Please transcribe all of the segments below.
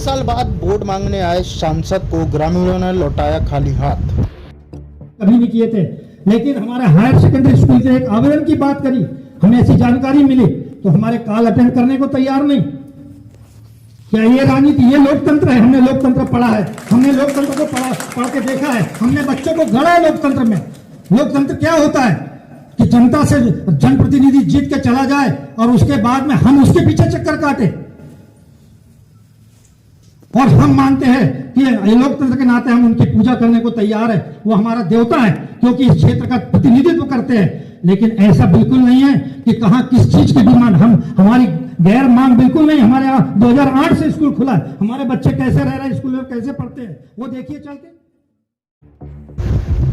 साल बाद वोट मांगने आए सांसद को ग्रामीणों ने लौटाया खाली हाथ। कभी नहीं किए थे, लेकिन हमारे हायर सेकेंडरी स्कूल से एक आवेदन की बात करी, हमें ऐसी जानकारी मिली तो हमारे कॉल अटेंड करने को तैयार नहीं। क्या ये राजनीति, ये लोकतंत्र है? हमने लोकतंत्र पढ़ा है, हमने लोकतंत्र को पढ़ के देखा है, हमने बच्चों को गढ़ा है लोकतंत्र में। लोकतंत्र क्या होता है कि जनता से जनप्रतिनिधि जीत के चला जाए और उसके बाद में हम उसके पीछे चक्कर काटे। और हम मानते हैं कि लोकतंत्र के नाते हम उनकी पूजा करने को तैयार है, वो हमारा देवता है क्योंकि इस क्षेत्र का प्रतिनिधित्व करते हैं। लेकिन ऐसा बिल्कुल नहीं है कि कहां किस चीज की डिमांड, हमारी गैर मांग बिल्कुल नहीं। हमारे यहाँ 2008 से स्कूल खुला है, हमारे बच्चे कैसे रह रहे हैं स्कूल में, कैसे पढ़ते हैं वो देखिए चल के।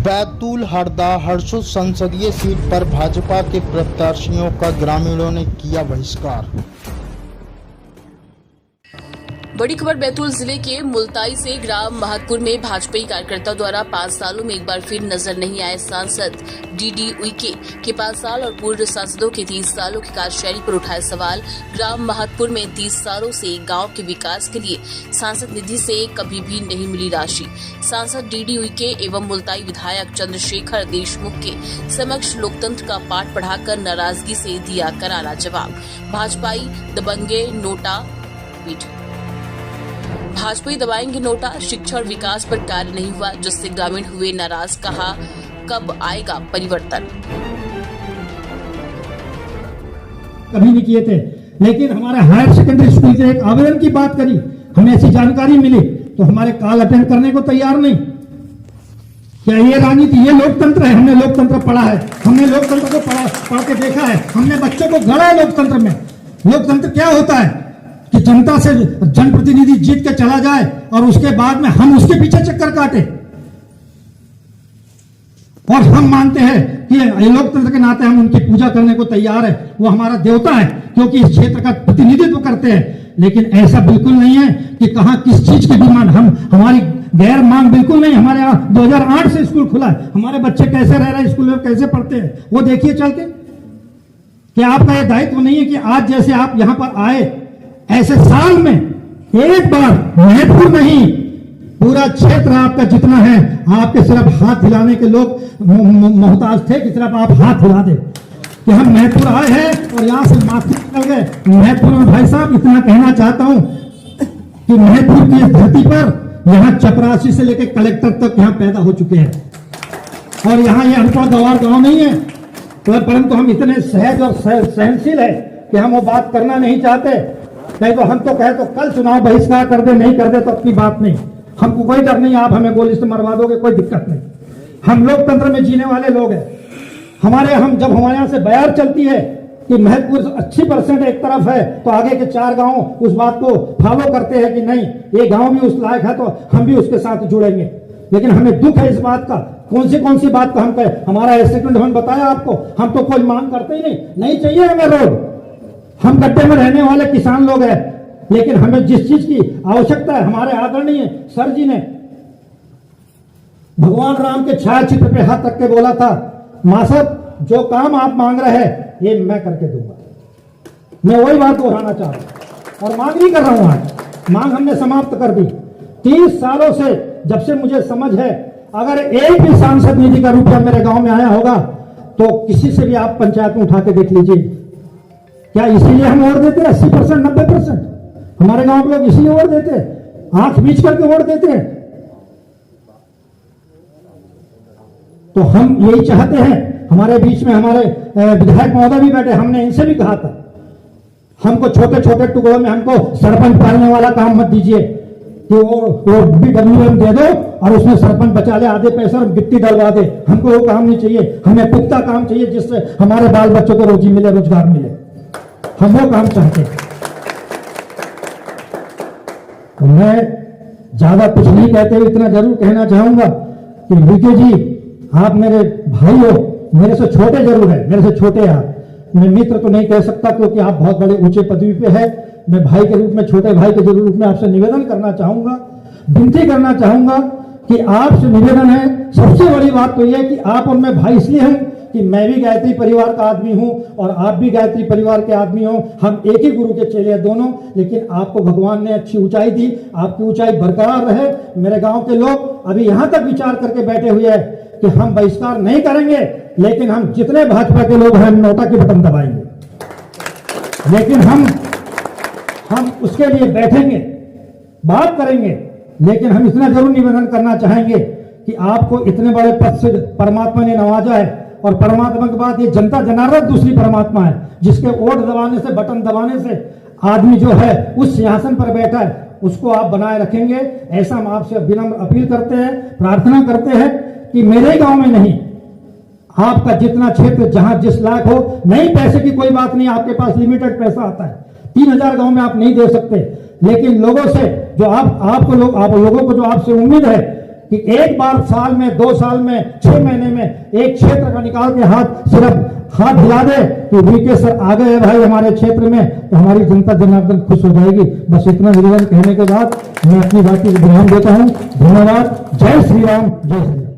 बैतूल हरदा हरसोद संसदीय सीट पर भाजपा के प्रत्याशियों का ग्रामीणों ने किया बहिष्कार। बड़ी खबर बैतूल जिले के मुल्ताई से ग्राम महतपुर में भाजपा कार्यकर्ताओं द्वारा 5 सालों में एक बार फिर नजर नहीं आए सांसद डीडी उइके के 5 साल और पूर्व सांसदों के 30 सालों की कार्यशैली पर उठाए सवाल। ग्राम महतपुर में 30 सालों से गांव के विकास के लिए सांसद निधि से कभी भी नहीं मिली राशि। सांसद डीडी उइके एवं मुल्ताई विधायक चंद्रशेखर देशमुख के समक्ष लोकतंत्र का पाठ पढ़ाकर नाराजगी से दिया करारा जवाब। भाजपाई दबंगे नोटा भाजपाई दबाएंगे नोटा, शिक्षा और विकास पर कार्य नहीं हुआ जिससे ग्रामीण हुए नाराज। कहा कब आएगा परिवर्तन। कभी नहीं किए थे, लेकिन हमारे हायर सेकेंडरी स्कूल से एक आवेदन की बात करी, हमें ऐसी जानकारी मिली तो हमारे कॉल अटेंड करने को तैयार नहीं। क्या ये राजनीति, ये लोकतंत्र है? हमने लोकतंत्र पढ़ा है, हमने लोकतंत्र को पढ़ के देखा है, हमने बच्चों को गढ़ा है लोकतंत्र में। लोकतंत्र क्या होता है कि जनता से जनप्रतिनिधि जीत के चला जाए और उसके बाद में हम उसके पीछे चक्कर काटे। और हम मानते हैं कि लोकतंत्र के नाते हम उनकी पूजा करने को तैयार है, वो हमारा देवता है क्योंकि इस क्षेत्र का प्रतिनिधित्व करते हैं। लेकिन ऐसा बिल्कुल नहीं है कि कहां किस चीज की डिमांड, हमारी गैर मांग बिल्कुल नहीं। हमारे यहाँ 2008 से स्कूल खुला है, हमारे बच्चे कैसे रह रहे हैं स्कूल में, कैसे पढ़ते हैं वो देखिए चल के। क्या आपका यह दायित्व नहीं है कि आज जैसे आप यहां पर आए, ऐसे साल में एक बार महतपुर नहीं पूरा क्षेत्र आपका जितना है, आपके सिर्फ हाथ हिलाने के लोग मोहताज थे कि सिर्फ आप हाथ हिला दे कि हम महतपुर आए हैं और यहां से मास्टर निकल गए। महतपुर में भाई साहब इतना कहना चाहता हूं कि महतपुर की इस धरती पर यहां चपरासी से लेकर कलेक्टर तक यहां पैदा हो चुके हैं और यहां ये अनपढ़ गंवार गांव नहीं है, परंतु हम इतने सहज और सहनशील है कि हम वो बात करना नहीं चाहते। नहीं तो हम तो कहे तो कल चुनाव बहिष्कार कर दे, नहीं कर दे तो अपनी बात नहीं, हमको कोई डर नहीं, आप हमें गोली से मरवा दोगे कोई दिक्कत नहीं। हम लोकतंत्र में जीने वाले लोग हैं। जब हमारे यहाँ से बयार चलती है कि महतपुर 80% एक तरफ है तो आगे के 4 गांव उस बात को फॉलो करते हैं कि नहीं ये गांव भी उस लायक है तो हम भी उसके साथ जुड़ेंगे। लेकिन हमें दुख है इस बात का, कौन सी बात का हम कहे। हमारा एस्टेटमेंट हमने बताया आपको, हम तो कोई मांग करते ही नहीं चाहिए हमें रोड। हम गड्ढे में रहने वाले किसान लोग हैं, लेकिन हमें जिस चीज की आवश्यकता है, हमारे आदरणीय सर जी ने भगवान राम के छायाचित्र पे हाथ रख के बोला था, मां साहब जो काम आप मांग रहे हैं ये मैं करके दूंगा। मैं वही बात दोहराना चाह रहा हूं और मांग नहीं कर रहा हूं आज, मांग हमने समाप्त कर दी। 30 सालों से जब से मुझे समझ है, अगर एक भी सांसद निधि का रुपया मेरे गांव में आया होगा तो किसी से भी आप पंचायत में उठा के देख लीजिए। क्या इसीलिए हम वोट देते हैं? 80% 90% हमारे गांव के लोग इसीलिए वोट देते हैं, आंख बीच करके वोट देते हैं। तो हम यही चाहते हैं, हमारे बीच में हमारे विधायक महोदय भी बैठे, हमने इनसे भी कहा था हमको छोटे छोटे टुकड़ों में हमको सरपंच पालने वाला काम मत दीजिए कि वो BWM दे दो और उसमें सरपंच बचा ले आधे पैसे और गिट्टी डलवा दे। हमको वो काम नहीं चाहिए, हमें पुख्ता काम चाहिए जिससे हमारे बाल बच्चों को रोजी मिले, रोजगार मिले। हम वो काम चाहते हैं। तो मैं ज्यादा कुछ नहीं कहते हुए इतना जरूर कहना चाहूंगा कि विके जी आप मेरे भाई हो, मेरे से छोटे जरूर है, मेरे से छोटे आप, मैं मित्र तो नहीं कह सकता क्योंकि आप बहुत बड़े ऊंचे पदवी पे है। मैं भाई के रूप में, छोटे भाई के रूप में आपसे निवेदन करना चाहूंगा, विनती करना चाहूंगा कि आपसे निवेदन है, सबसे बड़ी बात तो यह है कि आप और मैं भाई इसलिए हैं कि मैं भी गायत्री परिवार का आदमी हूं और आप भी गायत्री परिवार के आदमी हो, हम एक ही गुरु के चेले हैं दोनों, लेकिन आपको भगवान ने अच्छी ऊंचाई दी, आपकी ऊंचाई बरकरार रहे। मेरे गांव के लोग अभी यहां तक विचार करके बैठे हुए हैं कि हम बहिष्कार नहीं करेंगे, लेकिन हम जितने भाजपा के लोग हैं नोटा के बटन दबाएंगे, लेकिन हम उसके लिए बैठेंगे, बात करेंगे। लेकिन हम इतना जरूर निवेदन करना चाहेंगे कि आपको इतने बड़े पद से परमात्मा ने नवाजा है, और परमात्मा के बाद ये जनता जनार्दन दूसरी परमात्मा है, जिसके वोट दबाने से, बटन दबाने से आदमी जो है उस सिंहासन पर बैठा है, उसको आप बनाए रखेंगे। ऐसा हम आपसे विनम्र अपील करते हैं, प्रार्थना करते हैं कि मेरे गांव में नहीं, आपका जितना क्षेत्र जहां जिस लायक हो, नहीं पैसे की कोई बात नहीं, आपके पास लिमिटेड पैसा आता है, 3000 गांव में आप नहीं दे सकते, लेकिन लोगों से जो आप लोगों को जो आपसे उम्मीद है कि एक बार साल में, 2 साल में, 6 महीने में एक क्षेत्र का निकाल के सिर्फ हाथ हिला दे कि वीके सर आ गए भाई हमारे क्षेत्र में, तो हमारी जनता जनार्दन खुश हो जाएगी। बस इतना निवेदन कहने के बाद मैं अपनी बात को विराम देता हूं। धन्यवाद। जय श्री राम, जय श्री राम।